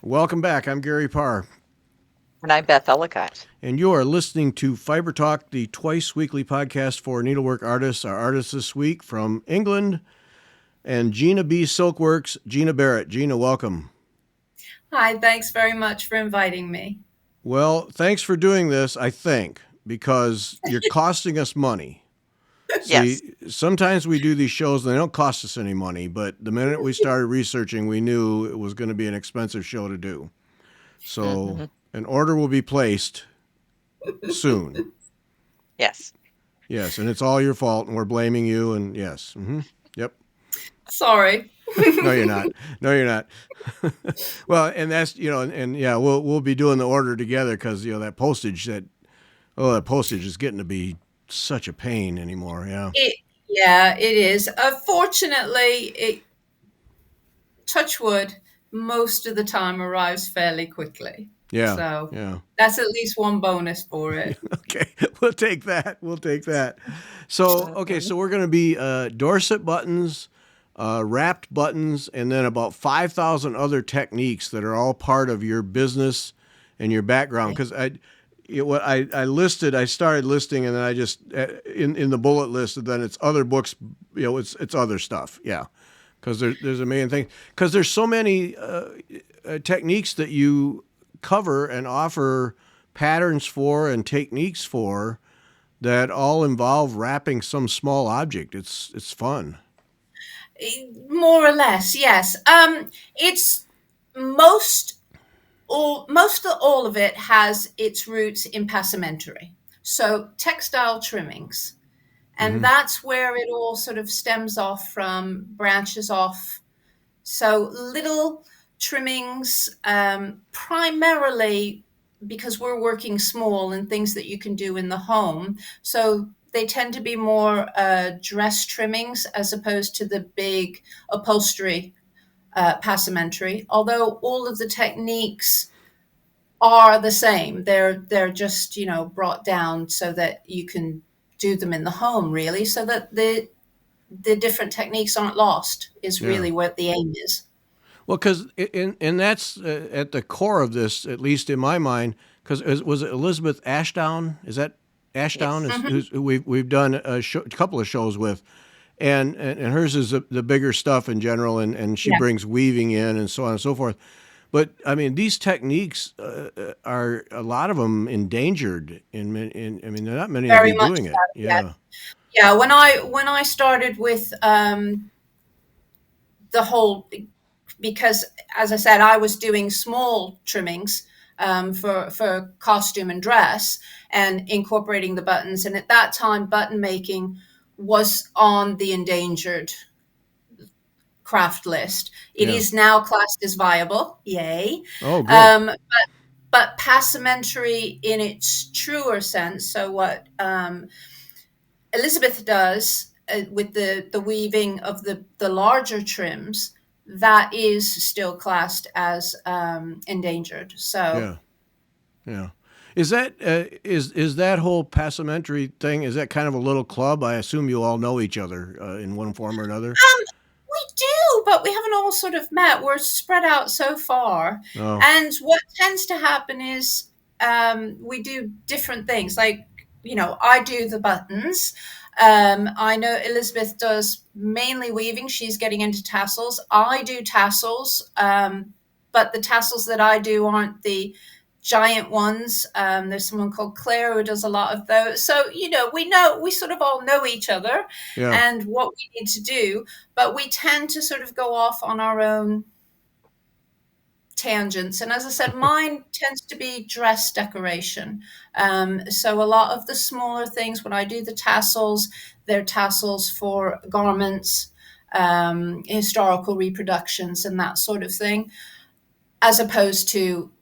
Welcome back. I'm Gary Parr, And I'm Beth Ellicott. and you are listening to Fiber Talk, the twice weekly podcast for needlework artists. Our artist this week from England and Gina-B Silkworks, Gina Barrett. Gina, welcome. Hi, thanks very much for inviting me. Well, thanks for doing this, I think, because you're costing us money. Yes. See, sometimes we do these shows and they don't cost us any money, but the minute we started researching, we knew it was going to be an expensive show to do. So an order will be placed soon. Yes. Yes, and it's all your fault, and we're blaming you, and yes. Yep. Sorry. No, you're not. No, you're not. Well, and that's, and yeah, we'll be doing the order together because, that postage is getting to be such a pain anymore. Yeah. It is. Fortunately, touch wood, most of the time arrives fairly quickly. Yeah. So yeah. that's at least one bonus for it. Okay. We'll take that. So, okay. So we're going to be Dorset buttons, wrapped buttons, and then about 5,000 other techniques that are all part of your business and your background. Because I started listing, and then I just in the bullet list, and then it's other books. It's other stuff. Yeah, because there's a million things. Because there's so many techniques that you cover and offer patterns for and techniques for that all involve wrapping some small object. It's fun. More or less, yes. It's most of all of it has its roots in passementerie, so textile trimmings, and that's where it all sort of stems off from, branches off. So little trimmings, primarily because we're working small and things that you can do in the home. So they tend to be more dress trimmings as opposed to the big upholstery passementerie. Although all of the techniques are the same, they're just brought down so that you can do them in the home, really, so that the different techniques aren't lost is really what the aim is. Well, because and that's at the core of this, at least in my mind. Because was it Elizabeth Ashdown? Is that Ashdown? Yes. Who we've done a couple of shows with, and hers is the bigger stuff in general, and she brings weaving in and so on and so forth. But I mean, these techniques are a lot of them endangered. I mean, there are not many of Very you much doing it. so, Yeah. Yeah, when I started with the whole, because as I said, I was doing small trimmings for costume and dress and incorporating the buttons. And at that time, button making was on the endangered craft list. It is now classed as viable. Yay. Oh, good. But passementerie in its truer sense, so what Elizabeth does with the weaving of the larger trims, that is still classed as endangered. So Yeah. Is that is that whole passementerie thing? Is that kind of a little club? I assume you all know each other in one form or another. we do, but we haven't all sort of met. We're spread out so far. Oh, And what tends to happen is we do different things. Like, I do the buttons. I know Elizabeth does mainly weaving. She's getting into tassels. I do tassels, but the tassels that I do aren't the giant ones. There's someone called Claire who does a lot of those. So, we sort of all know each other yeah. and what we need to do, but we tend to sort of go off on our own tangents. And as I said, mine tends to be dress decoration. So a lot of the smaller things, when I do the tassels, they're tassels for garments, historical reproductions, and that sort of thing, as opposed to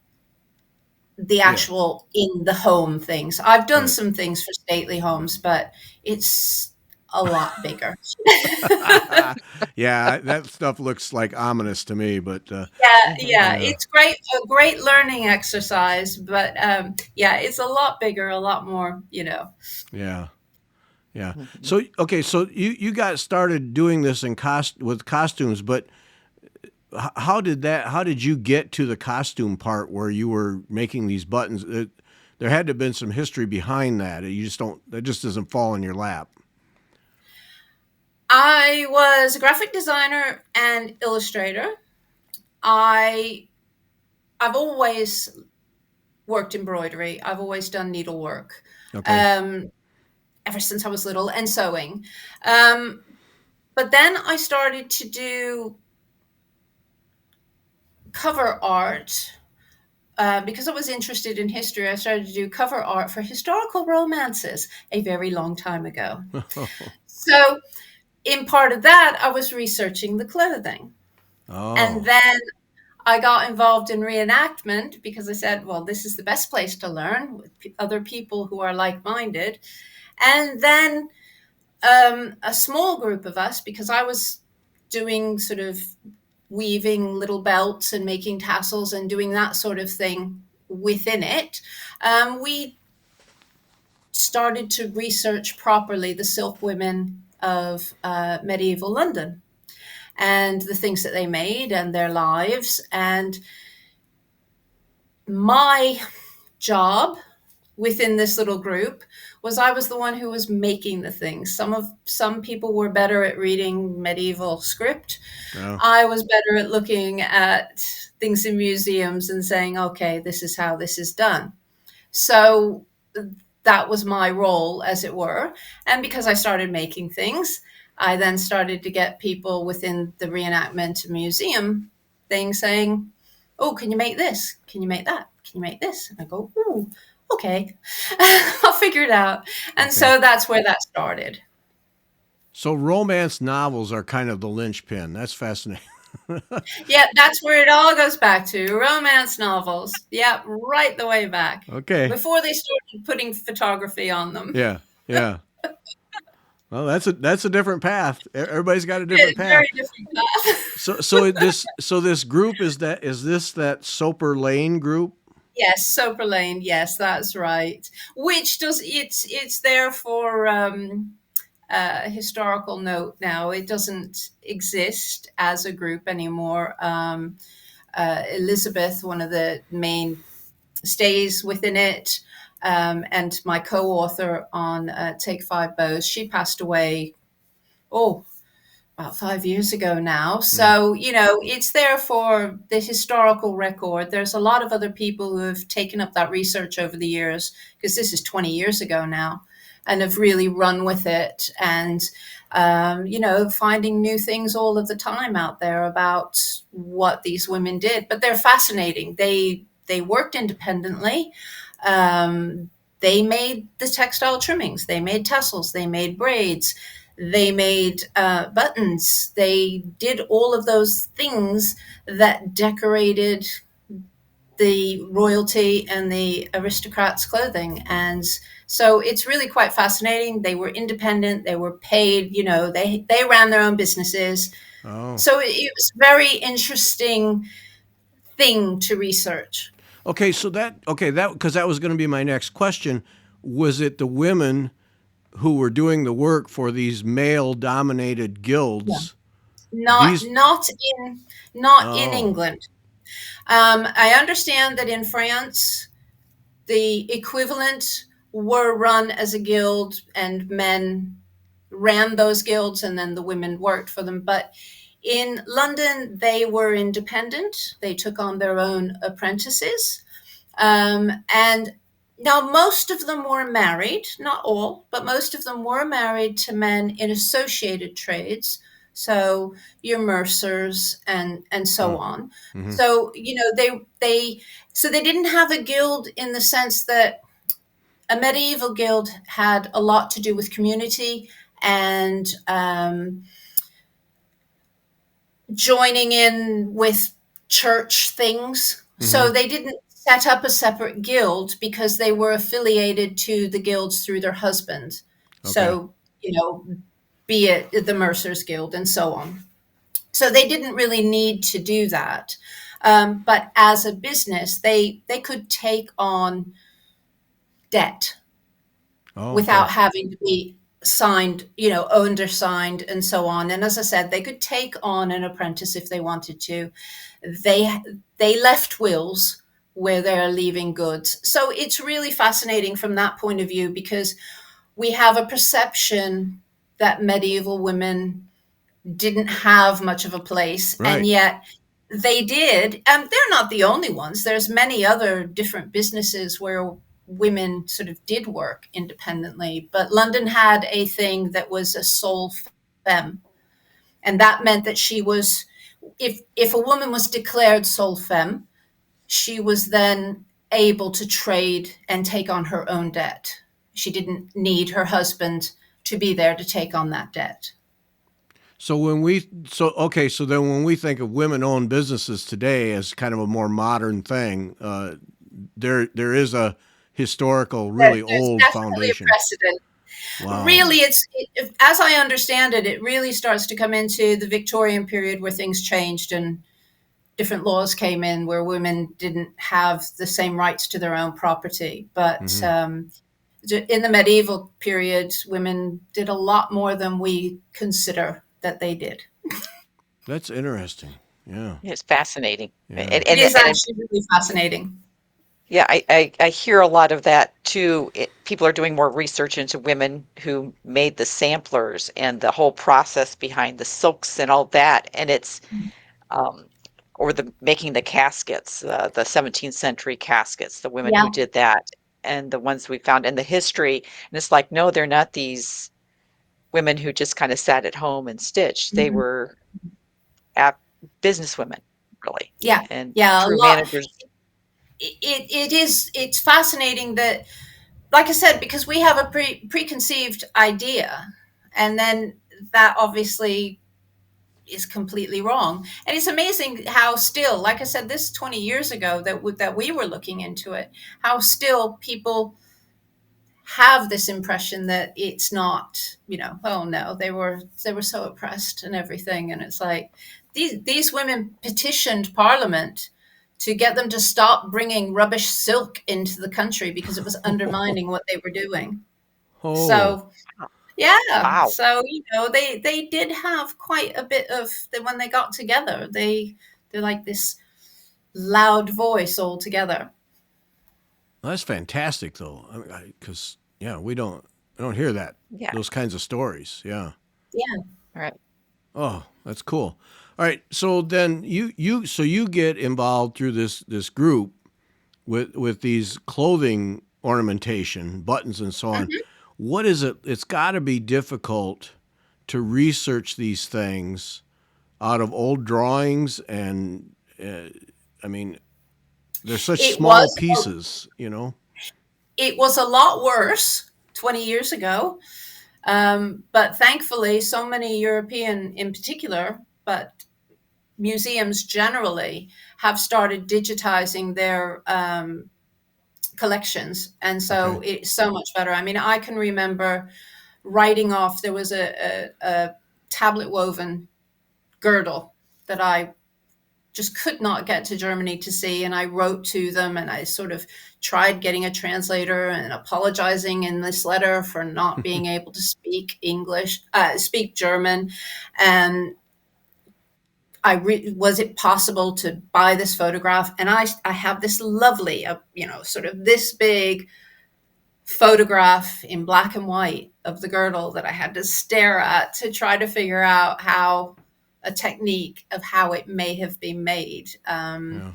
the actual in the home things. I've done some things for stately homes, but it's a lot bigger. Yeah, that stuff looks like ominous to me, but Yeah, it's a great learning exercise, but it's a lot bigger, a lot more, yeah. So okay, so you got started doing this with costumes, but how did you get to the costume part where you were making these buttons? There had to have been some history behind that. That just doesn't fall in your lap. I was a graphic designer and illustrator. I've always worked embroidery. I've always done needlework. Okay. Ever since I was little, and sewing. But then I started to do cover art. Because I was interested in history, I started to do cover art for historical romances a very long time ago. So, in part of that, I was researching the clothing. And Oh. then I got involved in reenactment because I said, well, this is the best place to learn with other people who are like minded. And then a small group of us, because I was doing sort of weaving little belts and making tassels and doing that sort of thing within it, we started to research properly the silk women of medieval London and the things that they made and their lives. And my job within this little group was I was the one who was making the things. Some people were better at reading medieval script. Oh. I was better at looking at things in museums and saying, okay, this is how this is done. So that was my role, as it were. And because I started making things, I then started to get people within the reenactment museum thing saying, oh, can you make this? Can you make that? Can you make this? And I go, ooh, okay, I'll figure it out. And so that's where that started. So romance novels are kind of the linchpin. That's fascinating. Yeah, that's where it all goes back to. Romance novels. Yeah, right the way back. Okay. Before they started putting photography on them. Yeah. Yeah. Well, that's a different path. Everybody's got a different path. Very different path. So this group is this that Soper Lane group? Yes, Soper Lane. Yes, that's right. Which it's there for historical note now. It doesn't exist as a group anymore. Elizabeth, one of the main stays within it, and my co-author on Take Five Bows, she passed away, about 5 years ago now. So, it's there for the historical record. There's a lot of other people who have taken up that research over the years, because this is 20 years ago now, and have really run with it and, finding new things all of the time out there about what these women did. But they're fascinating. They worked independently. They made the textile trimmings. They made tassels. They made braids. They made buttons. They did all of those things that decorated the royalty and the aristocrats' clothing. And so it's really quite fascinating. They were independent. They were paid. They ran their own businesses. Oh. So it was a very interesting thing to research. Okay, because that was going to be my next question. Was it the women who were doing the work for these male-dominated guilds? Yeah. Not in England. I understand that in France, the equivalent were run as a guild, and men ran those guilds, and then the women worked for them. But in London, they were independent. They took on their own apprentices. And now most of them were married, not all, but most of them were married to men in associated trades. So your mercers and so on. Mm-hmm. So, they didn't have a guild in the sense that a medieval guild had a lot to do with community and joining in with church things. Mm-hmm. So they didn't set up a separate guild because they were affiliated to the guilds through their husband. Okay. So, be it the Mercers Guild and so on. So they didn't really need to do that. But as a business, they could take on debt without having to be signed, you know, undersigned and so on. And as I said, they could take on an apprentice if they wanted to. They left wills where they're leaving goods. So it's really fascinating from that point of view, because we have a perception that medieval women didn't have much of a place, and Right. yet they did. And they're not the only ones. There's many other different businesses where women sort of did work independently, but London had a thing that was a sole femme, and that meant that she was, if a woman was declared sole femme, she was then able to trade and take on her own debt. She didn't need her husband to be there to take on that debt. So so then when we think of women-owned businesses today as kind of a more modern thing, there is a historical, really There's old definitely a foundation. precedent. Wow. Really, as I understand it, it really starts to come into the Victorian period, where things changed and different laws came in where women didn't have the same rights to their own property. But Hmm. in the medieval period, women did a lot more than we consider that they did. That's interesting. Yeah. It's fascinating. Yeah. It is actually really fascinating. Yeah, I hear a lot of that too. People are doing more research into women who made the samplers and the whole process behind the silks and all that. And it's um, or the making the caskets, the 17th century caskets, the women who Yeah. did that, and the ones we found in the history. And it's like, no, they're not these women who just kind of sat at home and stitched. They Mhm. were at business women, really, Yeah. and Yeah. A true lot. managers. It's fascinating that, like I said, because we have a preconceived idea, and then that obviously is completely wrong. And it's amazing how still, like I said, this 20 years ago that we were looking into it, how still people have this impression that it's not, you know, oh no, they were so oppressed and everything. And it's like these women petitioned Parliament to get them to stop bringing rubbish silk into the country because it was undermining what they were doing. Oh, So yeah, Wow. so you know they did have quite a bit of when they got together. They're like this loud voice all together. that's fantastic, though. Because yeah, I don't hear Yeah. those kinds of stories. Yeah. Yeah. Right. Oh, that's cool. All right. So then you get involved through this group with these clothing ornamentation, buttons and so on. Mhm. What is it? It's got to be difficult to research these things out of old drawings, and I mean, they're such It small was pieces, you know. it was a lot worse 20 years ago. But thankfully, so many European in particular, but museums generally, have started digitizing their collections. And Okay. so it's so much better. I mean, I can remember writing off, there was a tablet woven girdle that I just could not get to Germany to see. And I wrote to them and I sort of tried getting a translator and apologizing in this letter for not being able to speak English, speak German. And was it possible to buy this photograph? And I have this lovely, you know, sort of this big photograph in black and white of the girdle that I had to stare at to try to figure out how a technique of how it may have been made. Yeah.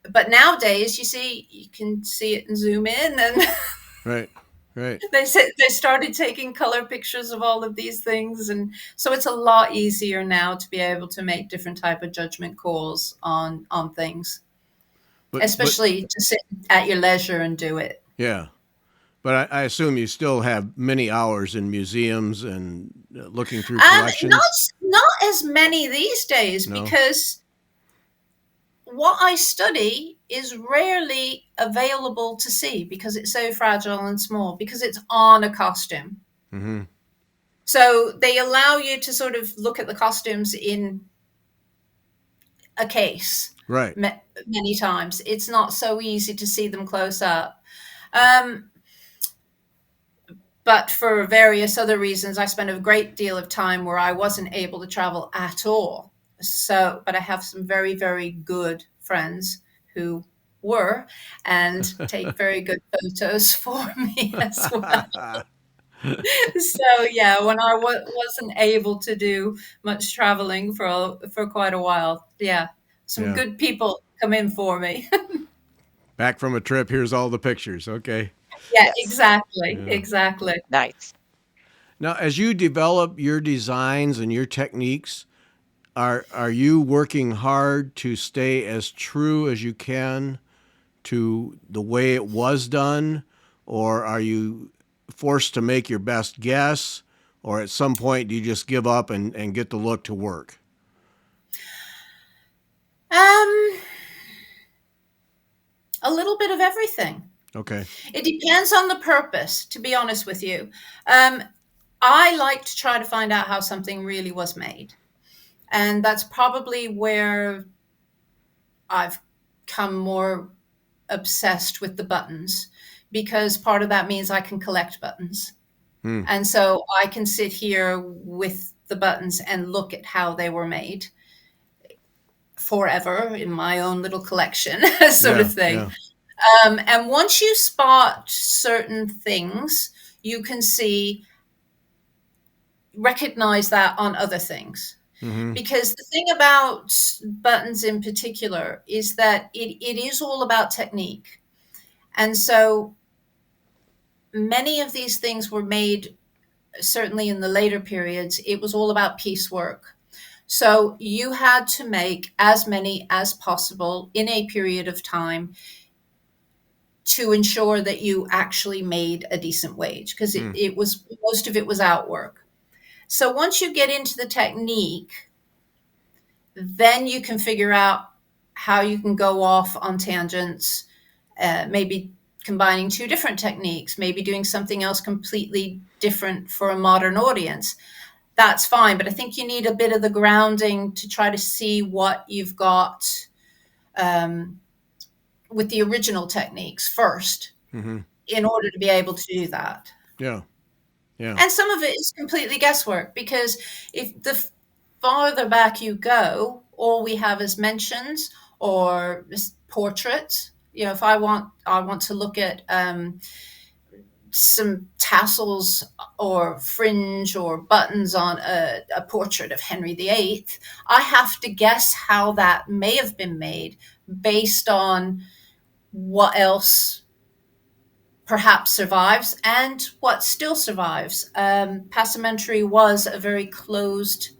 But nowadays, you can see it and zoom in, and Right. Right. they started taking color pictures of all of these things, and so it's a lot easier now to be able to make different type of judgment calls on things, But especially to sit at your leisure and do it. yeah. But I assume you still have many hours in museums and looking through Not collections. not as many these days, No. because what I study is rarely available to see because it's so fragile and small, because it's on a costume. Mm-hmm. So they allow you to sort of look at the costumes in a case Right. many times. It's not so easy to see them close up. Um, but for various other reasons, I spent a great deal of time where I wasn't able to travel at all. So, but I have some very, very good friends who were and take very good photos for me as well. So yeah, when I wasn't able to do much traveling for quite a while, yeah, some Yeah. good people come in for me. Back from a trip, here's all the pictures. Okay. Yeah, Yes. exactly, Yeah. exactly. Nice. Now, as you develop your designs and your techniques, are you working hard to stay as true as you can to the way it was done, or are you forced to make your best guess, or at some point do you just give up and get the look to work? Um, a little bit of everything. Okay. It depends on the purpose, to be honest with you. Um, I like to try to find out how something really was made. And that's probably where I've come more obsessed with the buttons, because part of that means I can collect buttons. Hmm. And so I can sit here with the buttons and look at how they were made forever in my own little collection, sort Yeah. of thing. Yeah. And once you spot certain things, you can recognize that on other things. Mm-hmm. Because the thing about buttons in particular is that it is all about technique. And so many of these things were made, certainly in the later periods, it was all about piecework. So you had to make as many as possible in a period of time to ensure that you actually made a decent wage, because Hmm. it was, most of it was outwork. So once you get into the technique, then you can figure out how you can go off on tangents, maybe combining two different techniques, maybe doing something else completely different for a modern audience. That's fine, but I think you need a bit of the grounding to try to see what you've got um, with the original techniques first, Mm-hmm. in order to be able to do that. Yeah. Yeah. And some of it is completely guesswork, because if the farther back you go, all we have is mentions or portraits. You know, if I want to look at some tassels or fringe or buttons on a portrait of Henry VIII, I have to guess how that may have been made based on what else perhaps survives and what still survives. Passementerie was a very closed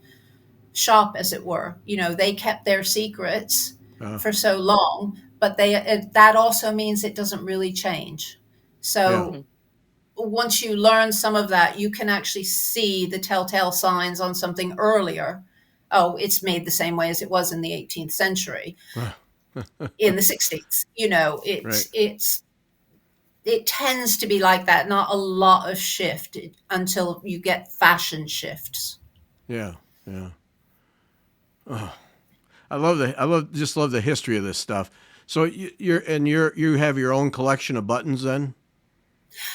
shop, as it were. You know, they kept their secrets Uh, for so long, but that also means it doesn't really change. yeah. So once you learn some of that, you can actually see the telltale signs on something earlier. Oh, it's made the same way as it was in the 18th century, in the 60s. You know, Right. it tends to be like that. Not a lot of shift until you get fashion shifts. Yeah. Yeah. Just love the history of this stuff. So you have your own collection of buttons then?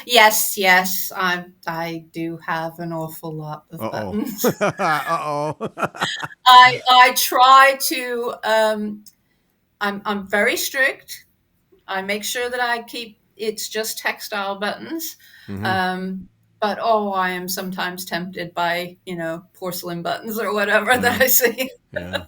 Yes, yes, I do have an awful lot of Uh-oh. buttons. Uh-oh. I try to. I'm very strict. I make sure that I keep it's just textile buttons. Mm-hmm. But oh, I am sometimes tempted by, porcelain buttons or whatever that Yeah. I see. Yeah.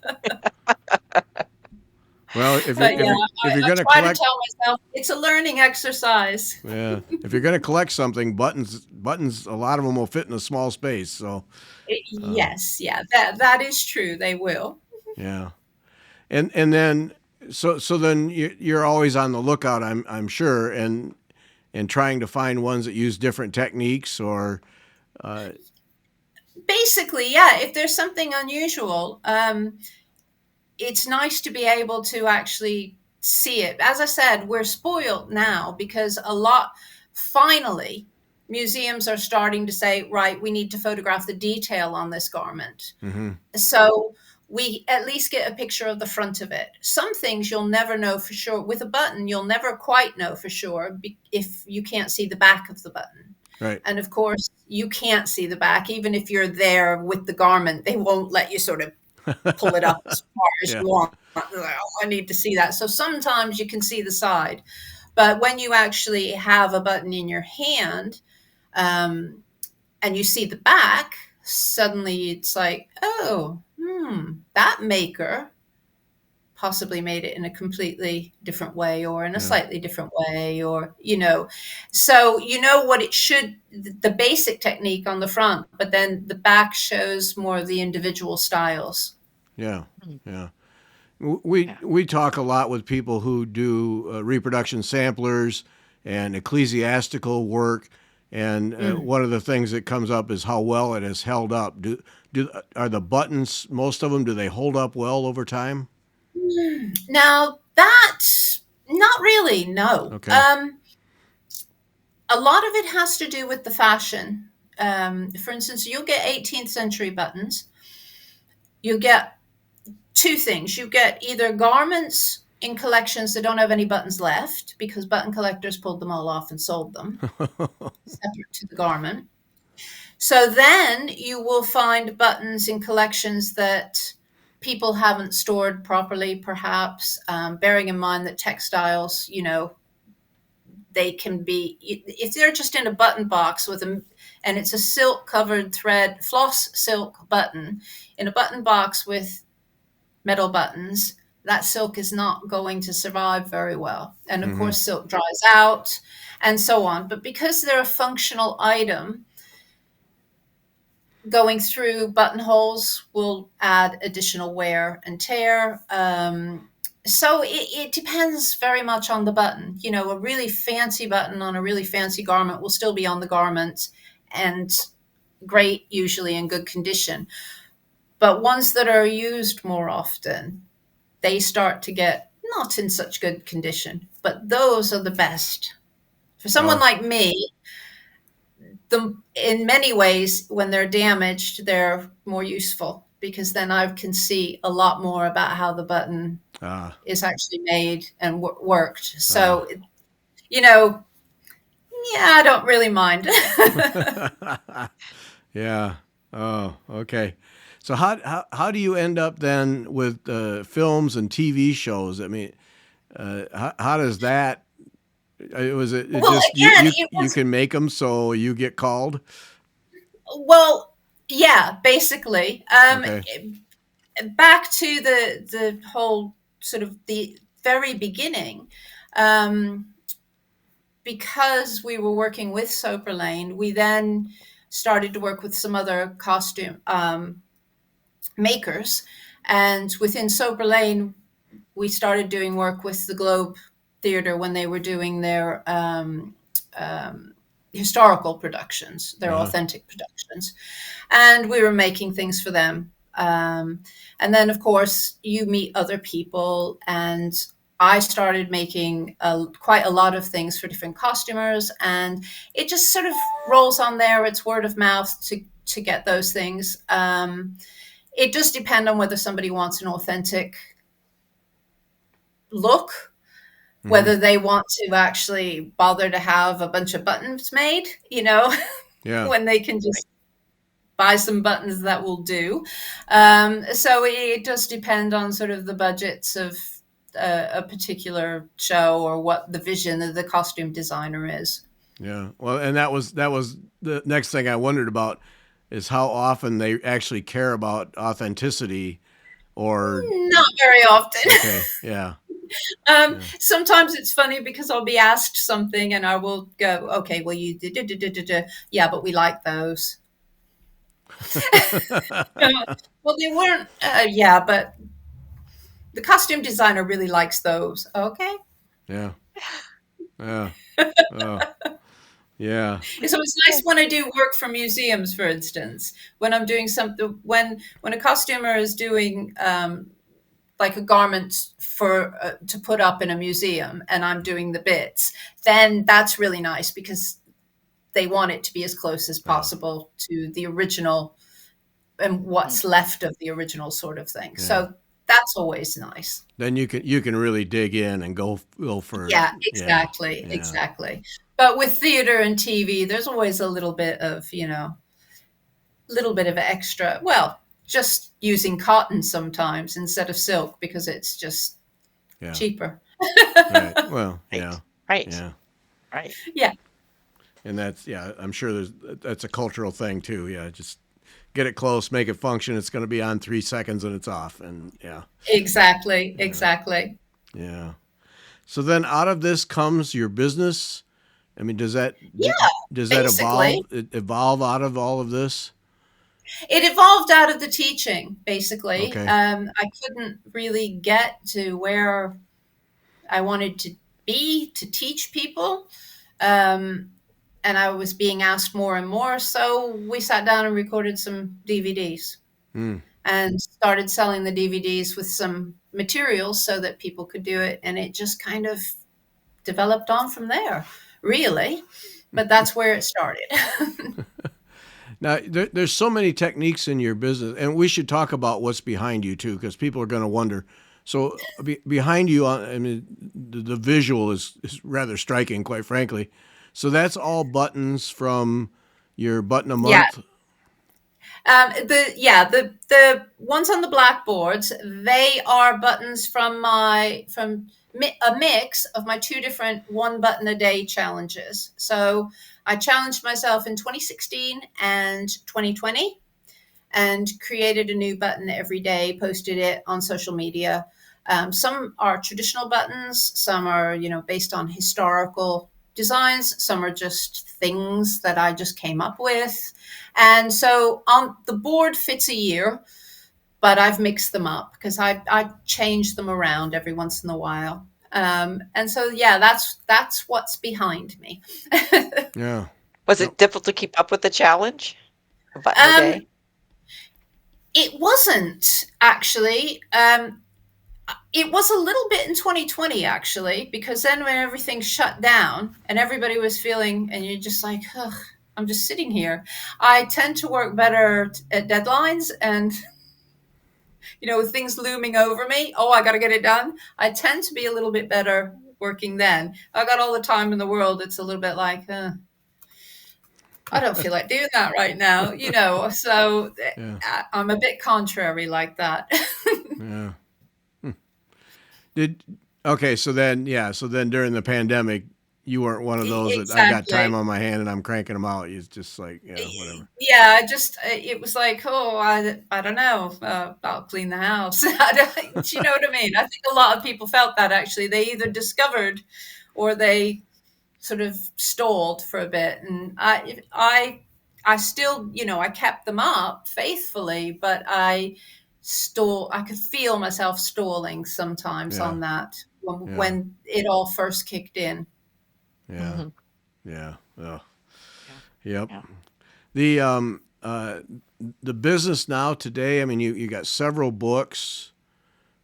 Well, But yeah, if you're I gonna try to collect, tell myself it's a learning exercise. yeah, if you're gonna collect something, buttons, a lot of them will fit in a small space. So, Yes, yeah, that is true. They will. yeah, and then so then you're always on the lookout. I'm sure, and trying to find ones that use different techniques or, uh, Basically, yeah, if there's something unusual, it's nice to be able to actually see it. As I said, we're spoiled now because finally, museums are starting to say, right, we need to photograph the detail on this garment. mm-hmm, So we at least get a picture of the front of it. Some things you'll never know for sure. With a button, you'll never quite know for sure if you can't see the back of the button. Right. And of course, you can't see the back. Even if you're there with the garment, they won't let you sort of pull it up as far as Yeah. you want. Oh, I need to see that. So sometimes you can see the side. But when you actually have a button in your hand, and you see the back, suddenly it's like, oh, that maker possibly made it in a completely different way or in a Yeah. slightly different way, or, so you know what it should, the basic technique on the front, but then the back shows more of the individual styles. Yeah. Mm. Yeah. We Yeah. we talk a lot with people who do reproduction samplers and ecclesiastical work, and Mm. one of the things that comes up is how well it has held up. Do are the buttons, most of them, do they hold up well over time? Now that's not really, no. Okay. A lot of it has to do with the fashion. For instance, you'll get 18th century buttons. You get two things. You get either garments in collections that don't have any buttons left because button collectors pulled them all off and sold them separate to the garment. So then you will find buttons in collections that people haven't stored properly, perhaps, bearing in mind that textiles, they can be, if they're just in a button box with them, and it's a silk covered thread, floss silk button in a button box with metal buttons, that silk is not going to survive very well. And of Hmm. course, silk dries out and so on. But because they're a functional item, going through buttonholes will add additional wear and tear. So it depends very much on the button. A really fancy button on a really fancy garment will still be on the garment and great, usually in good condition. But ones that are used more often, they start to get not in such good condition. But those are the best. For someone Oh, like me, in many ways, when they're damaged, they're more useful because then I can see a lot more about how the button ah, is actually made and worked. ah. So, you know, yeah, I don't really mind. Yeah. Oh, okay. So how do you end up then with films and TV shows? I mean, how does that? It Well, just again, it you was, can make them so you get called? well, yeah, basically. Okay. Back to the whole sort of the very beginning. Um, because we were working with Soper Lane, we then started to work with some other costume makers. And within Soper Lane, we started doing work with the Globe Theatre when they were doing their historical productions, their Uh-huh. authentic productions. And we were making things for them. And then, of course, you meet other people, and I started making quite a lot of things for different costumers, and it just sort of rolls on there. It's word of mouth to get those things. It does depend on whether somebody wants an authentic look, Hmm. whether they want to actually bother to have a bunch of buttons made, Yeah. when they can just buy some buttons that will do. So it does depend on sort of the budgets of a particular show or what the vision of the costume designer is. Yeah. Well, and that was the next thing I wondered about is how often they actually care about authenticity or Not very often. okay. Yeah. Yeah. Sometimes it's funny because I'll be asked something and I will go, okay, well, you did, yeah, but we like those. Well, they weren't, yeah, but the costume designer really likes those. Okay. Yeah. Yeah. Oh, yeah. So it's nice when I do work for museums, for instance, when I'm doing something, when a costumer is doing like a garment for to put up in a museum, and I'm doing the bits, then that's really nice because they want it to be as close as Oh, possible to the original and Mm. what's left of the original sort of thing. yeah. So that's always nice. Then you can really dig in and go for Yeah, yeah. exactly, Yeah. exactly. But with theater and TV, there's always a little bit of, little bit of extra. Well, just using cotton sometimes instead of silk because it's just Yeah. cheaper. Right. Well, yeah. Right. Right. Yeah. Right. Yeah, And that's, yeah, I'm sure that's a cultural thing too. Yeah. Just get it close, make it function. It's going to be on 3 seconds and it's off. And yeah. exactly, exactly. Yeah. So then out of this comes your business. I mean, Yeah, does that basically. evolve out of all of this? It evolved out of the teaching, basically. Okay. I couldn't really get to where I wanted to be to teach people. Um, and I was being asked more and more. So we sat down and recorded some DVDs Hmm. and started selling the DVDs with some materials so that people could do it. And it just kind of developed on from there, really. But that's where it started. Now, there's so many techniques in your business, and we should talk about what's behind you too, because people are going to wonder. So behind you, I mean, the visual is rather striking, quite frankly. So that's all buttons from your button a Yeah. month. The ones on the blackboards, they are buttons from a mix of my two different one button a day challenges. So I challenged myself in 2016 and 2020 and created a new button every day, posted it on social media. Some are traditional buttons, some are, based on historical designs, some are just things that I just came up with. And so on the board fits a year, but I've mixed them up because I change them around every once in a while. And so yeah, that's what's behind me. Yeah. Was Yep. it difficult to keep up with the challenge? A button a um, day? it wasn't actually. It was a little bit in 2020 actually, because then when everything shut down and everybody was feeling, and you're just like, ugh, I'm just sitting here. I tend to work better at deadlines and, with things looming over me. Oh, I got to get it done. I tend to be a little bit better working then. I got all the time in the world. It's a little bit like, I don't feel like doing that right now, So Yeah. I'm a bit contrary like that. Yeah. Did Okay. So then, yeah. So then during the pandemic, you weren't one of those that I got time Exactly. on my hand and I'm cranking them out. It's just like, yeah, whatever. Yeah, it was like, oh, I don't know, I'll clean the house. Do you know what I mean? I think a lot of people felt that actually. They either discovered or they sort of stalled for a bit. And I still, I kept them up faithfully, but I could feel myself stalling sometimes Yeah. on that Yeah. when it all first kicked in. Yeah. Hmm. Yeah. Oh. Yeah. Yep. Yeah. The the business now today. I mean, you got several books,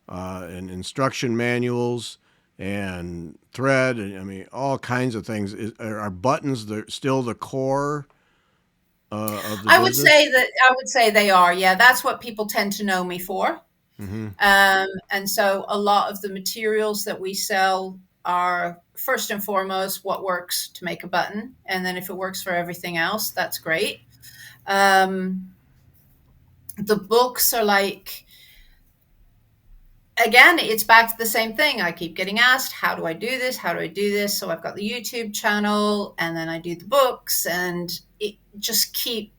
and instruction manuals and thread, and I mean all kinds of things. Are buttons still the core of the business? I would say they are. Yeah, that's what people tend to know me for. Mm-hmm. And so a lot of the materials that we sell are first and foremost what works to make a button. And then if it works for everything else, that's great. Um, the books are like, again, it's back to the same thing. I keep getting asked, how do I do this? How do I do this? So I've got the YouTube channel and then I do the books and it just keep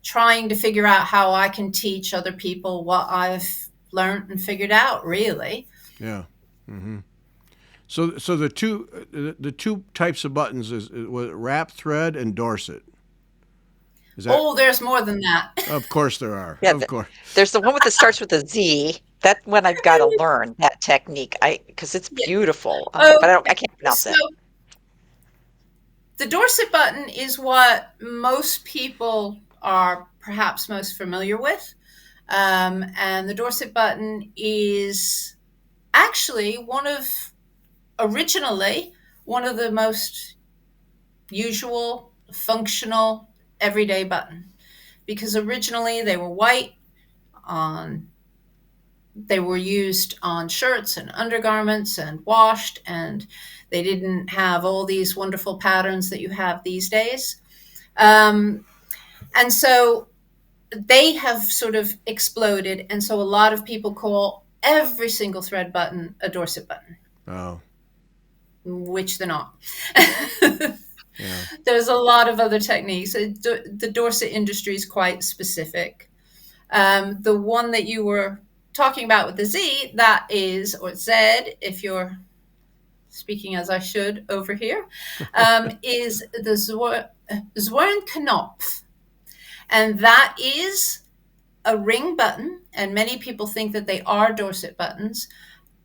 trying to figure out how I can teach other people what I've learned and figured out, really. Yeah. Mm-hmm. So the two types of buttons is what, wrap, thread, and Dorset. Is that? Oh, there's more than that. Of course there are. Yeah. Of course. There's the one with that starts with a Z. That one I've got to learn that technique. Because it's Yeah. beautiful. But I Okay. can't pronounce So it. the Dorset button is what most people are perhaps most familiar with. And the Dorset button is actually originally one of the most usual, functional, everyday button. Because originally they were white on they were used on shirts and undergarments and washed, and they didn't have all these wonderful patterns that you have these days. And so they have sort of exploded. And so a lot of people call every single thread button a Dorset button, Oh, which they're not. yeah. There's a lot of other techniques. The Dorset industry is quite specific. The one that you were talking about with the Z, that is, or Z, if you're speaking as I should over here, is the Zwernknopf. And that is a ring button. And many people think that they are Dorset buttons,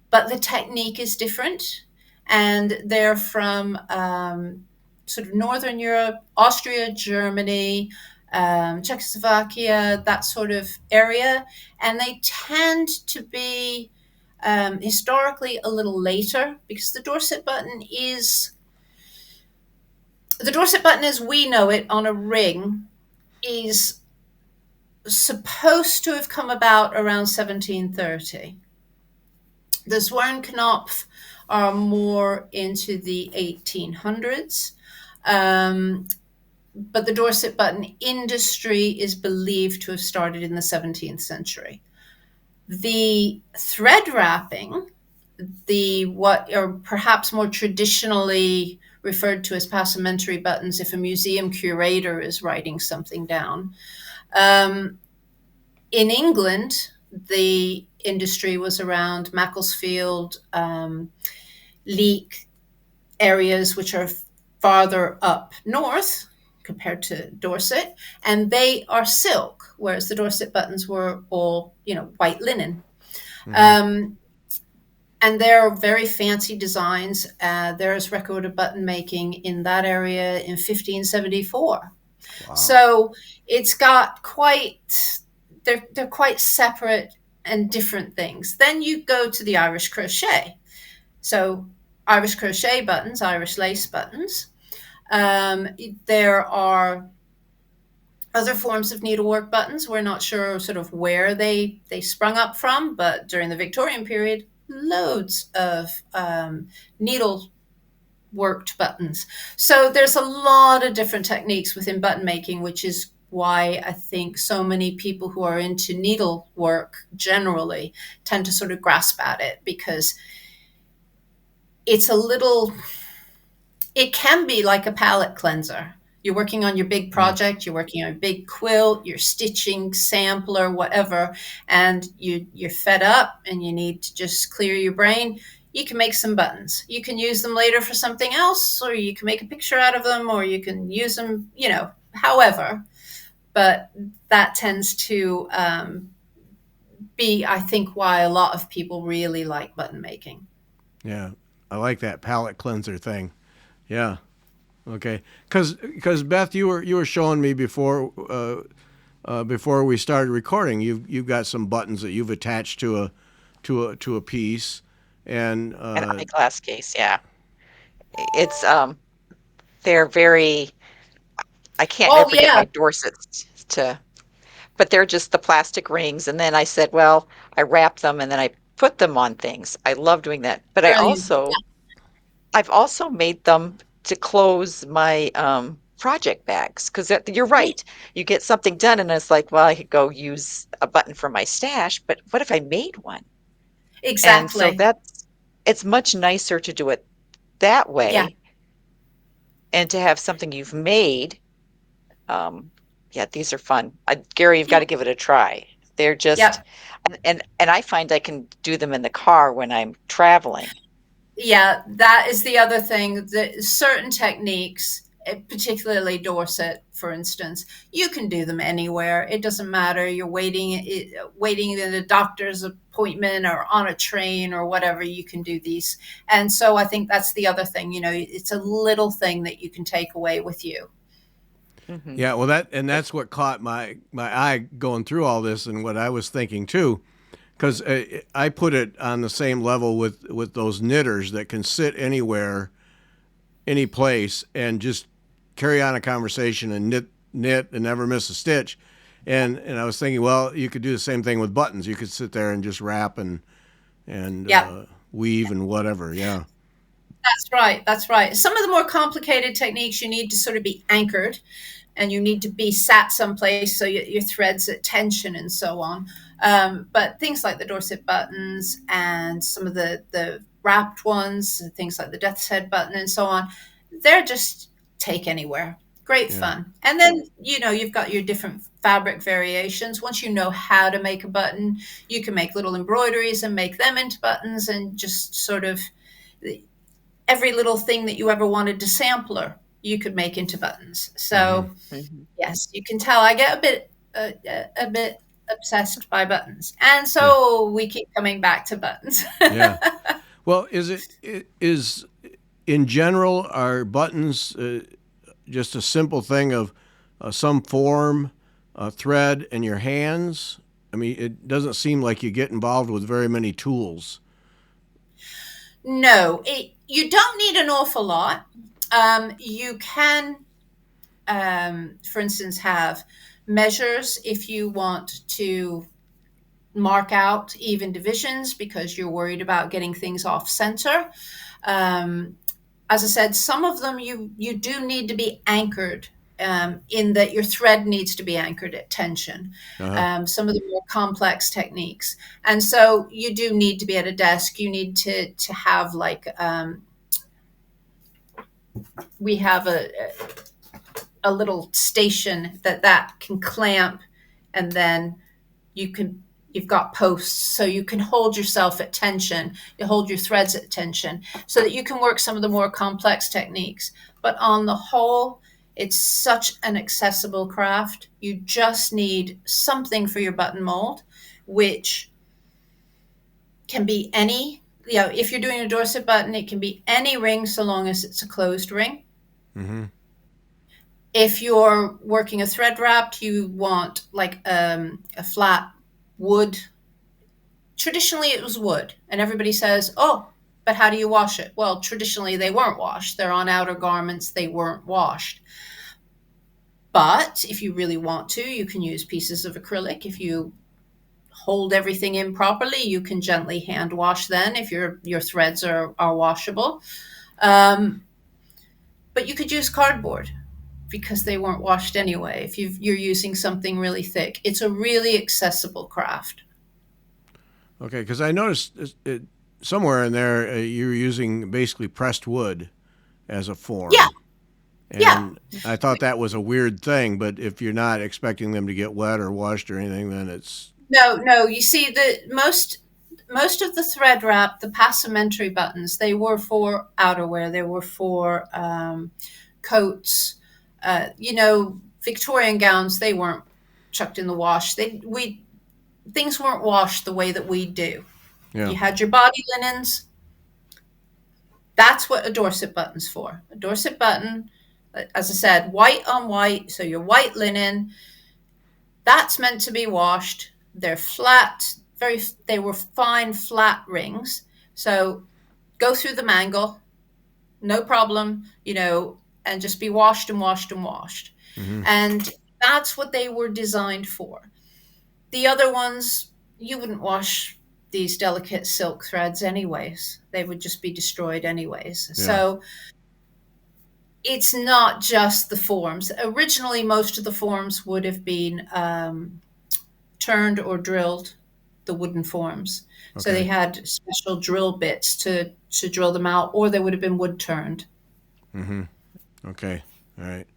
but the technique is different. And they're from sort of Northern Europe, Austria, Germany, Czechoslovakia, that sort of area. And they tend to be historically a little later, because the Dorset button as we know it on a ring is supposed to have come about around 1730. The Zwernknopf are more into the 1800s. But the Dorset button industry is believed to have started in the 17th century. The thread wrapping, what are perhaps more traditionally referred to as passementerie buttons, if a museum curator is writing something down. In England, the industry was around Macclesfield, Leek areas, which are farther up north compared to Dorset, and they are silk, whereas the Dorset buttons were all, white linen. Mm-hmm. And they're very fancy designs. There's record of button making in that area in 1574. Wow. So it's got they're quite separate and different things. Then you go to the Irish crochet. So Irish crochet buttons, Irish lace buttons. There are other forms of needlework buttons. We're not sure sort of where they sprung up from, but during the Victorian period, loads of needle worked buttons. So there's a lot of different techniques within button making, which is why I think so many people who are into needlework generally tend to sort of grasp at it, because it can be like a palette cleanser. You're working on your big project, you're working on a big quilt, you're stitching, sampler, whatever, and you're fed up and you need to just clear your brain. You can make some buttons. You can use them later for something else, or you can make a picture out of them, or you can use them, however. But that tends to be, I think, why a lot of people really like button making. Yeah, I like that palette cleanser thing. Yeah. Okay. Because Beth, you were showing me before we started recording. You've got some buttons that you've attached to a piece, and an eyeglass case. Yeah, it's they're very. I can't never get my Dorsets but they're just the plastic rings. And then I said, well, I wrap them and then I put them on things. I love doing that. But Brilliant. I've also made them to close my project bags, because you're right. You get something done and it's like, well, I could go use a button for my stash, but what if I made one? Exactly. And so it's much nicer to do it that way. Yeah. And to have something you've made. Yeah, these are fun. Gary, you've got to give it a try. They're just, and I find I can do them in the car when I'm traveling. Yeah, that is the other thing. Certain techniques, particularly Dorset, for instance, you can do them anywhere. It doesn't matter. You're waiting at a doctor's appointment or on a train or whatever. You can do these. And so I think that's the other thing. It's a little thing that you can take away with you. Mm-hmm. Yeah, well, that's what caught my eye going through all this, and what I was thinking too, because I put it on the same level with those knitters that can sit anywhere, any place, and just carry on a conversation and knit and never miss a stitch. And I was thinking, well, you could do the same thing with buttons. You could sit there and just wrap and Yeah. weave and whatever. Yeah. That's right. That's right. Some of the more complicated techniques, you need to sort of be anchored and you need to be sat someplace so your thread's at tension and so on. But things like the Dorset buttons and some of the wrapped ones, things like the death's head button and so on, they're just take anywhere. Great Yeah. fun. And then, you've got your different fabric variations. Once you know how to make a button, you can make little embroideries and make them into buttons and just sort of every little thing that you ever wanted to sampler, you could make into buttons. So yes, you can tell I get a bit obsessed by buttons, and Yeah. so we keep coming back to buttons. Yeah. Well, is in general are buttons just a simple thing of some form, thread, and your hands? I mean, it doesn't seem like you get involved with very many tools. No, you don't need an awful lot. You can, for instance, have measures if you want to mark out even divisions because you're worried about getting things off center. As I said, some of them you do need to be anchored, in that your thread needs to be anchored at tension. Uh-huh. Some of the more complex techniques, and so you do need to be at a desk. You need to have like, we have a little station that can clamp, and then you've got posts so you can hold yourself at tension, you hold your threads at tension so that you can work some of the more complex techniques. But on the whole, it's such an accessible craft. You just need something for your button mold, which can be any, if you're doing a Dorset button, it can be any ring so long as it's a closed ring. Mm-hmm. If you're working a thread wrapped, you want like a flat wood. Traditionally, it was wood, and everybody says, "Oh, but how do you wash it?" Well, traditionally, they weren't washed. They're on outer garments; they weren't washed. But if you really want to, you can use pieces of acrylic. If you hold everything in properly, you can gently hand wash. Then, if your threads are washable, but you could use cardboard because they weren't washed anyway. If you're using something really thick, it's a really accessible craft. Okay, because I noticed somewhere in there you were using basically pressed wood as a Yeah, form. yeah. And I thought that was a weird thing, but if you're not expecting them to get wet or washed or anything, then it's. No. You see, the most of the thread wrap, the passementerie buttons, they were for outerwear. They were for coats. Victorian gowns. They weren't chucked in the wash. Things weren't washed the way that we do. Yeah. You had your body linens. That's what a Dorset button's for. A Dorset button, as I said, white on white. So your white linen, that's meant to be washed. They're flat, they were fine, flat rings. So go through the mangle, no problem, and just be washed and washed and washed. Mm-hmm. And that's what they were designed for. The other ones, you wouldn't wash these delicate silk threads anyways. They would just be destroyed anyways. Yeah. So it's not just the forms. Originally, most of the forms would have been turned or drilled, the wooden forms. Okay. So they had special drill bits to drill them out, or they would have been wood turned. Mm-hmm. Okay. All right.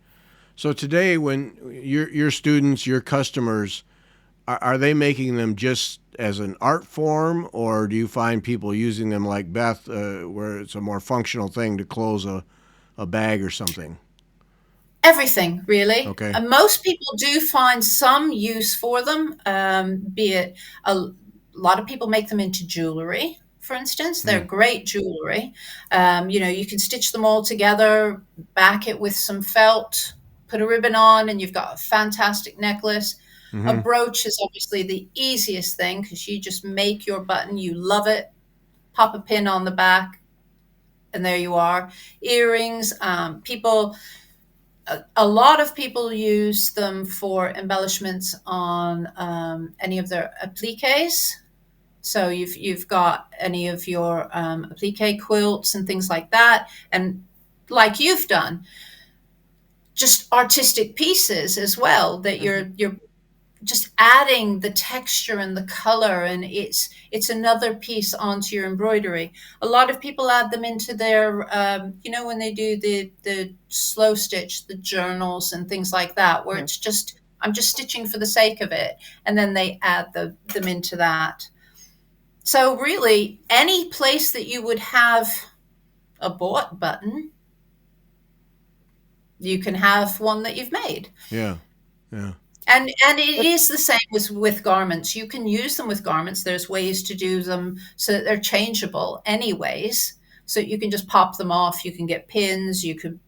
So today, when your students, your customers, are they making them just as an art form, or do you find people using them like Beth, where it's a more functional thing to close a bag or something? Everything, really. Okay. And most people do find some use for them, be it a lot of people make them into jewelry, for instance. They're great jewelry. You can stitch them all together, back it with some felt, put a ribbon on, and you've got a fantastic necklace. Mm-hmm. A brooch is obviously the easiest thing because you just make your button, you love it, pop a pin on the back, and there you are. Earrings, people A lot of people use them for embellishments on any of their appliques. So you've got any of your applique quilts and things like that, and like you've done, just artistic pieces as well that you're just adding the texture and the color, and it's another piece onto your embroidery. A lot of people add them into their when they do the slow stitch, the journals and things like that, where it's just, I'm just stitching for the sake of it, and then they add them into that. So really, any place that you would have a bought button, you can have one that you've made. Yeah. Yeah. And it is the same as with garments. You can use them with garments. There's ways to do them so that they're changeable anyways. So you can just pop them off. You can get pins. You could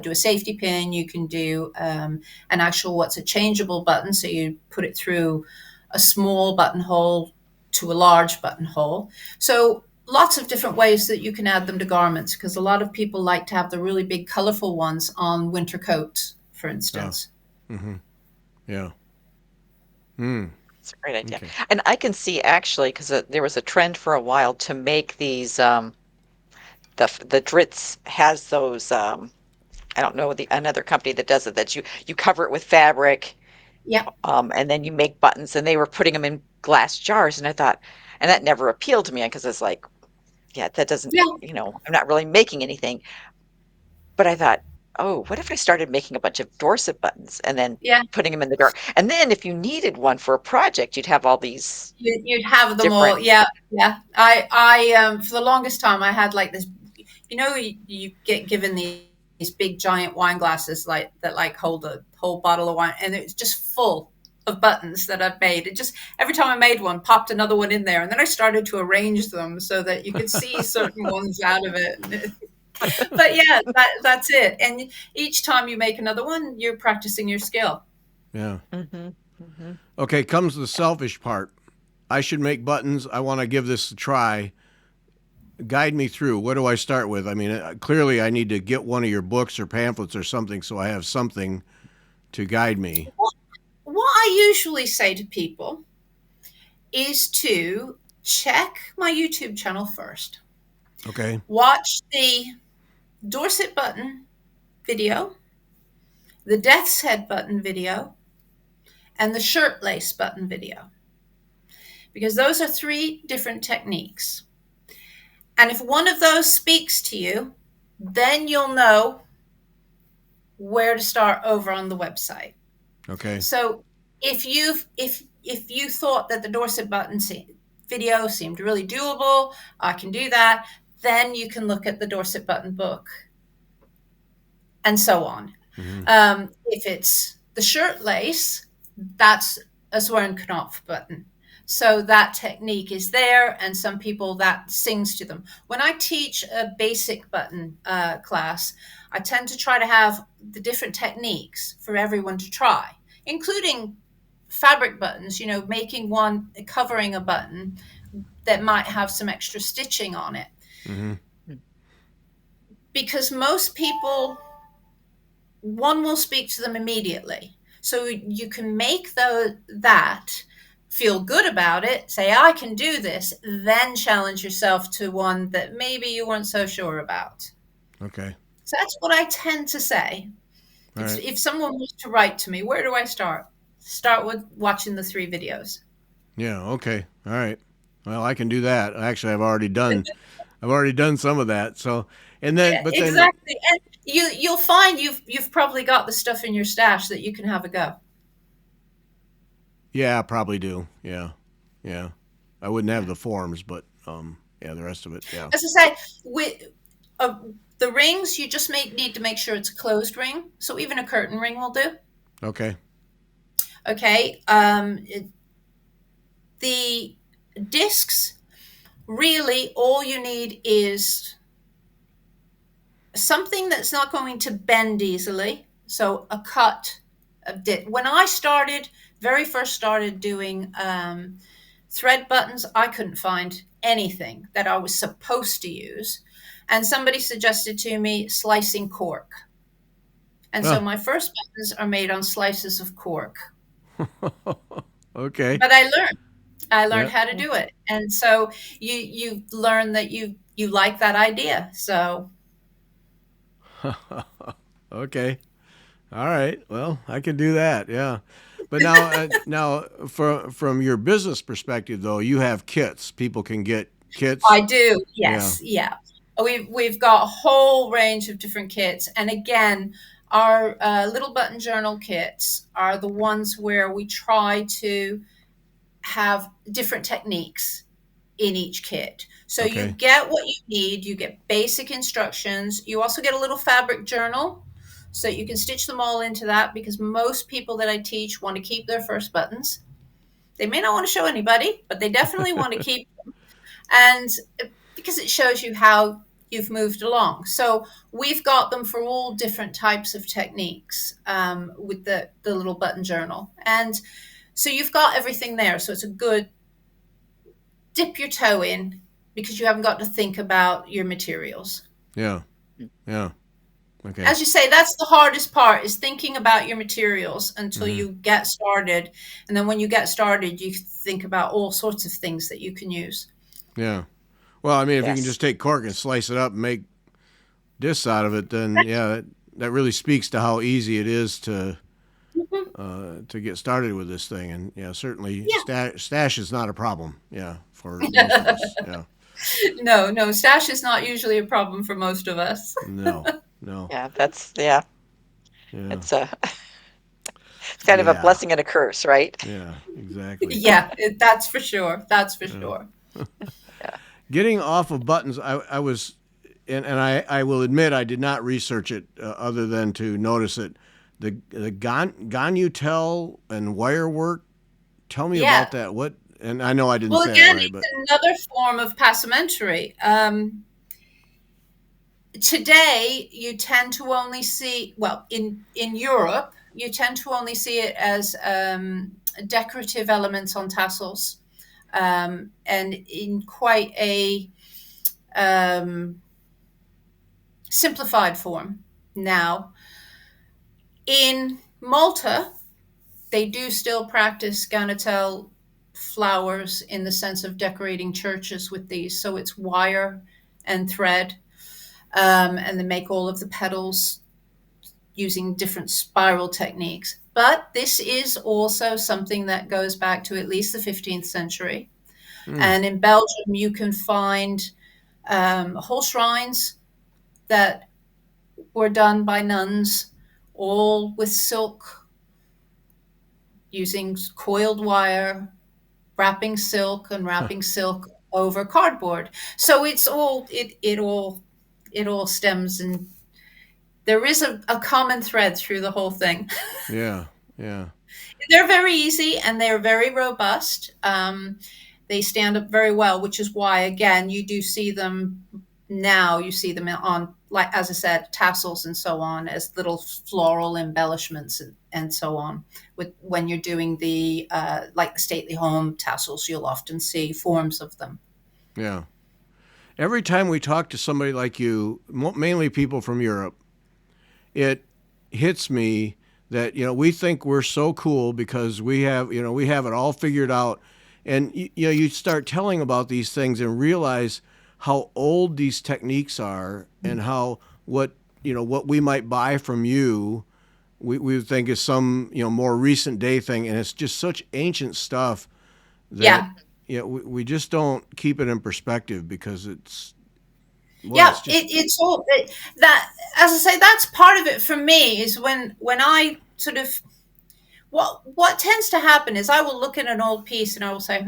do a safety pin. You can do an actual, what's a changeable button. So you put it through a small buttonhole to a large buttonhole. So lots of different ways that you can add them to garments, because a lot of people like to have the really big colorful ones on winter coats, for instance. Oh. Mm-hmm. Yeah. It's a great idea. Okay. And I can see actually, because there was a trend for a while to make these, the Dritz has those, I don't know, another company that does it, that you cover it with fabric, Yeah. and then you make buttons, and they were putting them in glass jars. And I thought, and that never appealed to me, because it's like, yeah, that doesn't, Yeah. I'm not really making anything. But I thought, oh, what if I started making a bunch of Dorset buttons and then Yeah. putting them in the jar? And then if you needed one for a project, you'd have all these You'd have them all. different. Yeah. Yeah. I for the longest time, I had like this, you get given these big giant wine glasses like that, like hold a whole bottle of wine, and it's just full of buttons that I've made. It just, every time I made one, popped another one in there, and then I started to arrange them so that you could see certain ones out of it. But yeah, that's it. And each time you make another one, you're practicing your skill. Yeah. Hmm. Hmm. Okay, comes the selfish part. I should make buttons. I want to give this a try. Guide me through. What do I start with? I mean, clearly I need to get one of your books or pamphlets or something so I have something to guide me. What I usually say to people is to check my YouTube channel first. Okay. Watch the Dorset button video, the Death's Head button video, and the shirt lace button video, because those are 3 different techniques. And if one of those speaks to you, then you'll know where to start over on the website. Okay. So if you thought that the Dorset button video seemed really doable, I can do that, then you can look at the Dorset button book, and so on. Mm-hmm. If it's the shirt lace, that's a Knopf button. So that technique is there, and some people that sings to them. When I teach a basic button class, I tend to try to have the different techniques for everyone to try, including fabric buttons, making one, covering a button that might have some extra stitching on it. Mm-hmm. Because most people, one will speak to them immediately. So you can make that, feel good about it, say, I can do this, then challenge yourself to one that maybe you weren't so sure about. Okay. So that's what I tend to say. All right. If someone was to write to me, where do I start? Start with watching the 3 videos. Yeah. Okay. All right. Well, I can do that. Actually, I've already done some of that. So, and then, Yeah, but then, exactly. And you'll find you've probably got the stuff in your stash that you can have a go. yeah, I probably do. Yeah. Yeah. I wouldn't have the forms, but, yeah, the rest of it. Yeah. As I say, with the rings, you just need to make sure it's a closed ring. So even a curtain ring will do. Okay. Okay. The discs, really, all you need is something that's not going to bend easily. So a cut of when I very first started doing thread buttons, I couldn't find anything that I was supposed to use. And somebody suggested to me slicing cork. And so Huh. my first buttons are made on slices of cork. Okay. But I learned Yeah. how to do it. And so you learn that you like that idea. So Okay. All right. Well, I can do that. Yeah. But now, from your business perspective, though, you have kits. People can get kits. I do. Yeah. Yes. Yeah. We've got a whole range of different kits. And again, our little button journal kits are the ones where we try to have different techniques in each kit. So you Okay. get what you need, you get basic instructions. You also get a little fabric journal so you can stitch them all into that, because most people that I teach want to keep their first buttons. They may not want to show anybody, but they definitely want to keep them. And because it shows you how you've moved along. So we've got them for all different types of techniques with the little button journal. And so you've got everything there. So it's a good dip your toe in, because you haven't got to think about your materials. Yeah. Yeah. Okay. As you say, that's the hardest part, is thinking about your materials until Hmm. you get started. And then when you get started, you think about all sorts of things that you can use. Yeah. Well, I mean, if you can Yes. just take cork and slice it up and make discs out of it, then yeah, that really speaks to how easy it is Mhm. to get started with this thing. And yeah, certainly Yeah. stash is not a problem. Yeah, for most of us. Yeah. No, no, stash is not usually a problem for most of us. No. No. Yeah, yeah. Yeah. It's a it's kind of a Yeah. blessing and a curse, right? Yeah. Exactly. Yeah, that's for sure. That's for Yeah. sure. Yeah. Getting off of buttons, I was, and I will admit I did not research it other than to notice it. The Gutel and wire work. Tell me Yeah. about that. What? And I know I didn't Well, say it again, right, but it's another form of passementerie. Today, you tend to only see, well, in Europe, you tend to only see it as decorative elements on tassels, and in quite a um, simplified form. Now, in Malta, they do still practice Ganatel flowers in the sense of decorating churches with these. So it's wire and thread, and they make all of the petals using different spiral techniques. But this is also something that goes back to at least the 15th century. hmm, And in Belgium, you can find whole shrines that were done by nuns, all with silk, using coiled wire, wrapping silk over cardboard. So it all stems, and there is a common thread through the whole thing. yeah, yeah, They're very easy and they're very robust. They stand up very well, which is why, again, you do see them now. You see them on, like as I said, tassels and so on, as little floral embellishments and so on. With when you're doing the like the stately home tassels, you'll often see forms of them. yeah. Every time we talk to somebody like you, mainly people from Europe, it hits me that we think we're so cool because we have it all figured out, and you start telling about these things and realize how old these techniques are and how what we might buy from you we think is some more recent day thing, and it's just such ancient stuff that Yeah, we just don't keep it in perspective because well, yeah. it's just It's all that. As I say, that's part of it for me. Is when I sort of what tends to happen is I will look at an old piece and I will say,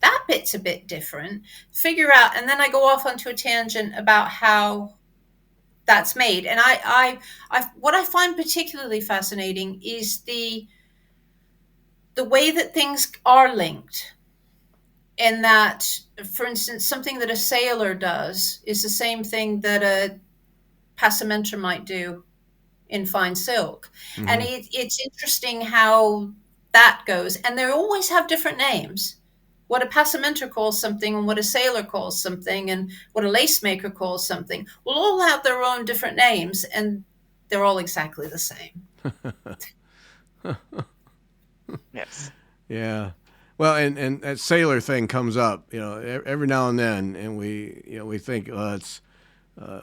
that bit's a bit different. Figure out, and then I go off onto a tangent about how that's made. And what I find particularly fascinating is the way that things are linked. In that, for instance, something that a sailor does is the same thing that a passementerie might do in fine silk. And hmm, it's interesting how that goes. And they always have different names. What a passementerie calls something, and what a sailor calls something, and what a lace maker calls something will all have their own different names. And they're all exactly the same. Yes. Yeah. Well, and that sailor thing comes up, every now and then, and we think it's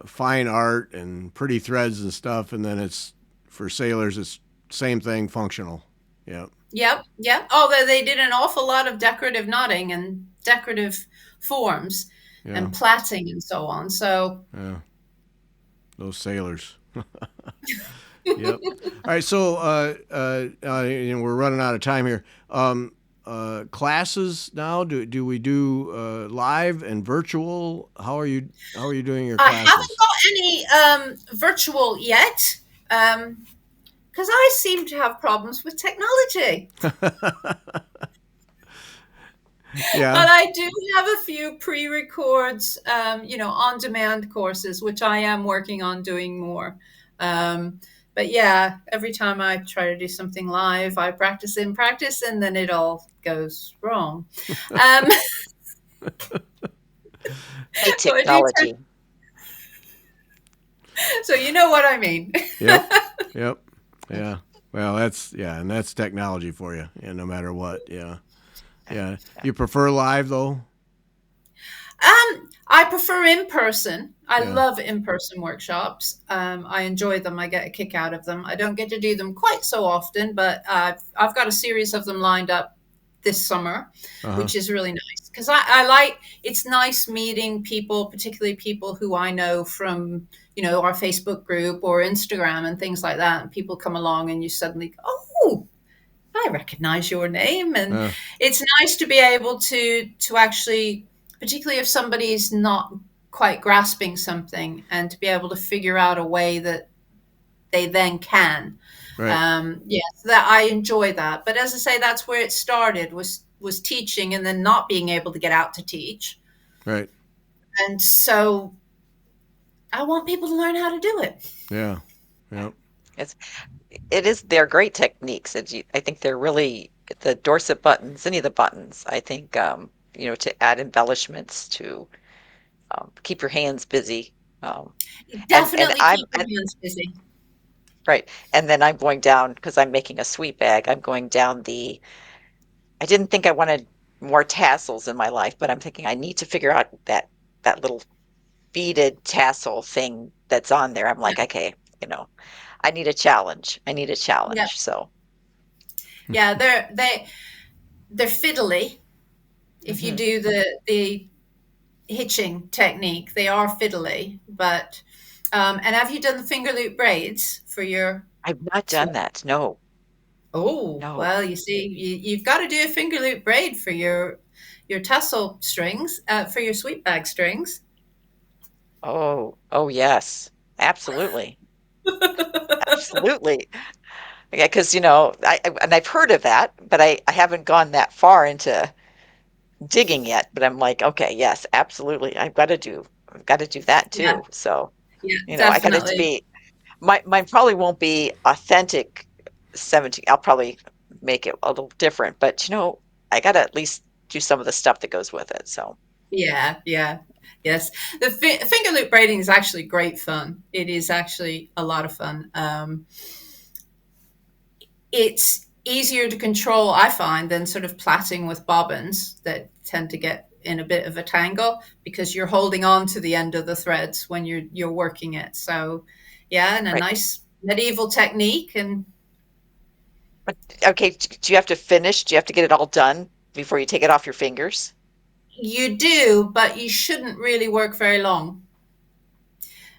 fine art and pretty threads and stuff, and then it's for sailors, it's same thing, functional. Yeah. Yep, yep. Although they did an awful lot of decorative knotting and decorative forms Yeah. and plaiting and so on. So, Yeah. Those sailors. Yep. All right. So, we're running out of time here. Classes now. Do we do live and virtual? How are you doing your I haven't classes? got any virtual yet because I seem to have problems with technology. Yeah. But I do have a few pre-records, on-demand courses, which I am working on doing more. But yeah, every time I try to do something live, I practice and practice, and then it all goes wrong. Um, Hey, so I do. technology. So you know what I mean. Yep. Yep. Yeah. Well, and that's technology for you. Yeah. No matter what. Yeah. Yeah. You prefer live though? I prefer in person. I Yeah. love in person workshops. I enjoy them. I get a kick out of them. I don't get to do them quite so often, but I've got a series of them lined up this summer, Uh huh. which is really nice because I like it's nice meeting people, particularly people who I know from our Facebook group or Instagram and things like that. And people come along and you suddenly, oh, I recognize your name, and Uh, it's nice to be able to actually, particularly if somebody's not quite grasping something, and to be able to figure out a way that they then can. right. Yes, that I enjoy that. But as I say, that's where it started was teaching, and then not being able to get out to teach, Right. and so I want people to learn how to do it. Yeah. Yep. It's it is they're great techniques. I think they're really the Dorset buttons, any of the buttons, I think to add embellishments to keep your hands busy. Um, and Definitely I'm keep your hands busy. right. And then I'm going down because I'm making a sweet bag. I'm going down I didn't think I wanted more tassels in my life, but I'm thinking I need to figure out that little beaded tassel thing that's on there. I'm Yeah, like, okay, you know, I need a challenge. I need a yeah, challenge. So, yeah. They're fiddly. If you mhm. do the hitching technique, they are fiddly. But and have you done the finger loop braids for your I've not done sweat? that. No, Oh, no. well, you see, you've got to do a finger loop braid for your tassel strings, for your sweet bag strings. Oh, oh yes, absolutely, absolutely. Yeah, because and I've heard of that, but I haven't gone that far into digging yet. But I'm like, okay, yes, absolutely. I've got to do that Yeah, too. So, yeah, I got it to definitely. be mine probably won't be authentic 17. I'll probably make it a little different, but I got to at least do some of the stuff that goes with it. So, Yeah, yeah, yes. The finger loop braiding is actually great fun. It is actually a lot of fun. It's easier to control, I find, than sort of plaiting with bobbins that tend to get in a bit of a tangle because you're holding on to the end of the threads when you're working it. So, yeah, and a right. nice medieval technique, and But okay, do you have to finish? Do you have to get it all done before you take it off your fingers? you do, but you shouldn't really work very long.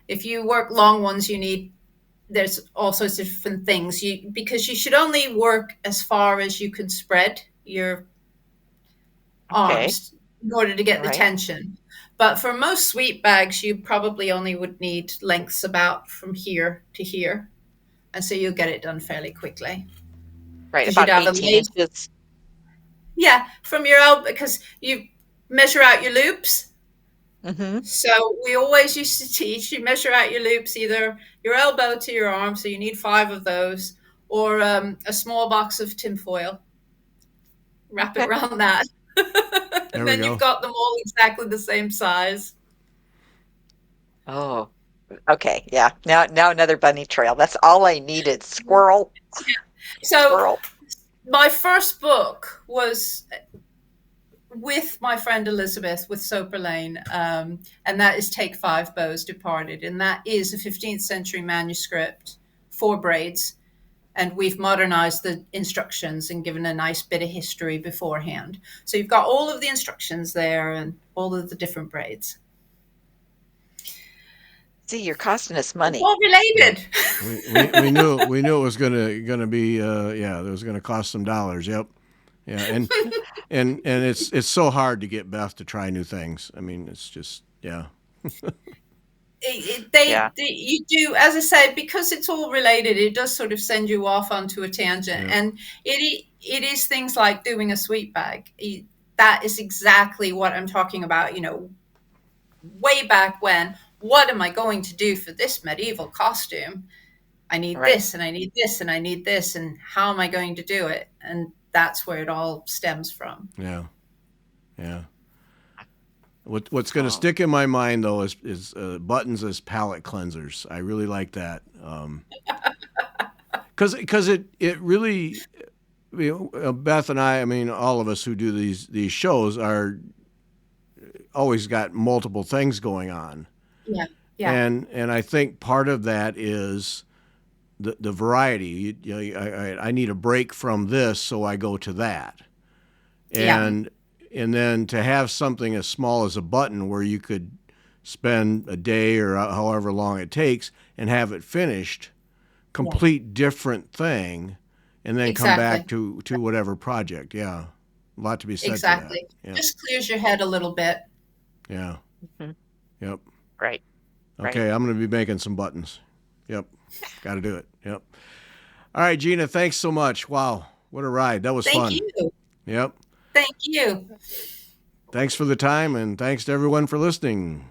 If you work long ones, you need there's all sorts of different things because you should only work as far as you can spread your Okay. arms in order to get All the right. tension. But for most sweet bags, you probably only would need lengths about from here to here. And so you'll get it done fairly quickly Right. because you'd About have a 18 lace. inches. Yeah, from your elbow, because you measure out your loops. Mm-hmm. So we always used to teach you measure out your loops, either your elbow to your arm, so you need 5 of those, or a small box of tinfoil. Wrap it Okay. around that. There And we then you've go. got them all exactly the same size. Oh. Okay, yeah. Now another bunny trail. That's all I needed. Squirrel, So squirrel. my first book was with my friend Elizabeth with Soper Lane, and that is Take Five Bows Departed, and that is a 15th century manuscript for braids, and we've modernized the instructions and given a nice bit of history beforehand. So you've got all of the instructions there and all of the different braids. See, you're costing us It's money. all Yep. related. We knew it was gonna be yeah, it was gonna cost some dollars. Yep. Yeah, and it's so hard to get Beth to try new things. I mean, it's just yeah. Yeah, You do, as I say, because it's all related, it does sort of send you off onto a tangent. Yeah. And it is things like doing a sweet bag. That is exactly what I'm talking about. Way back when, what am I going to do for this medieval costume? I need right. this and I need this and I need this. And how am I going to do it? And that's where it all stems from. Yeah. Yeah. What's going to Oh, stick in my mind though is buttons as palate cleansers. I really like that because it really Beth and I mean all of us who do these shows are always got multiple things going on, Yeah. Yeah. and I think part of that is the variety. I need a break from this, so I go to that, Yeah. and then to have something as small as a button where you could spend a day or however long it takes and have it finished, Yeah. complete different thing, and then come back Exactly. to whatever project. Yeah, a lot to be said for that. Exactly. Yeah, Just clears your head a little bit. yeah, mhm. yep. Right, right. Okay, I'm going to be making some buttons. Yep, got to do it. Yep. All right, Gina, thanks so much. Wow, what a ride. That was Thank fun. you. Yep. Thank you. Thanks for the time, and thanks to everyone for listening.